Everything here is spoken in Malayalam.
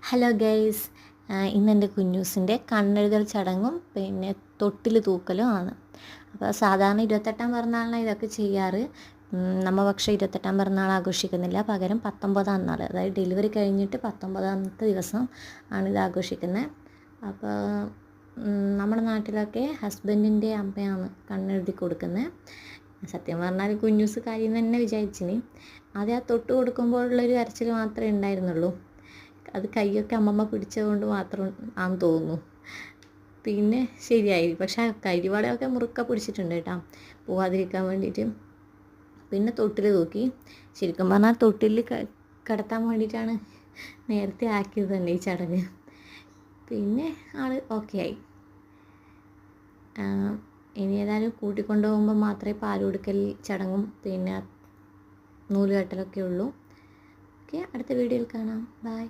ഹലോ ഗൈസ്, ഇന്നെൻ്റെ കുഞ്ഞൂസിൻ്റെ കണ്ണെഴുതൽ ചടങ്ങും പിന്നെ തൊട്ടിൽ തൂക്കലും ആണ്. അപ്പോൾ സാധാരണ 28ാം പിറന്നാളിനാണ് ഇതൊക്കെ ചെയ്യാറ്. നമ്മൾ പക്ഷേ 28ാം പിറന്നാൾ ആഘോഷിക്കുന്നില്ല, പകരം 19ാം നാൾ, അതായത് ഡെലിവറി കഴിഞ്ഞിട്ട് 19ാമത്തെ ദിവസം ആണ് ഇത് ആഘോഷിക്കുന്നത്. അപ്പോൾ നമ്മുടെ നാട്ടിലൊക്കെ ഹസ്ബൻഡിൻ്റെ അമ്മയാണ് കണ്ണെഴുതി കൊടുക്കുന്നത്. സത്യം പറഞ്ഞാൽ കുഞ്ഞൂസ് കാര്യം തന്നെ വിചാരിച്ചിനി. ആദ്യം ആ തൊട്ട് കൊടുക്കുമ്പോഴുള്ളൊരു കരച്ചിൽ മാത്രമേ ഉണ്ടായിരുന്നുള്ളൂ. അത് കൈയൊക്കെ അമ്മമ്മ പിടിച്ചതുകൊണ്ട് മാത്രം ആണെന്ന് തോന്നുന്നു. പിന്നെ ശരിയായി. പക്ഷേ ആ കരിവാളയൊക്കെ മുറുക്ക പിടിച്ചിട്ടുണ്ട് കേട്ടോ, പോവാതിരിക്കാൻ വേണ്ടിയിട്ട്. പിന്നെ തൊട്ടിൽ തൂക്കി. ശരിക്കും പറഞ്ഞാൽ തൊട്ടിൽ കിടത്താൻ വേണ്ടിയിട്ടാണ് നേരത്തെ ആക്കിയത് തന്നെ ഈ ചടങ്ങ്. പിന്നെ ആൾ ഓക്കെ ആയി. ഇനി ഏതായാലും കൂട്ടിക്കൊണ്ടുപോകുമ്പോൾ മാത്രമേ പാൽ കൊടുക്കൽ ചടങ്ങും പിന്നെ നൂലുകെട്ടലൊക്കെ ഉള്ളൂ. ഓക്കെ, അടുത്ത വീഡിയോയിൽ കാണാം. ബൈ.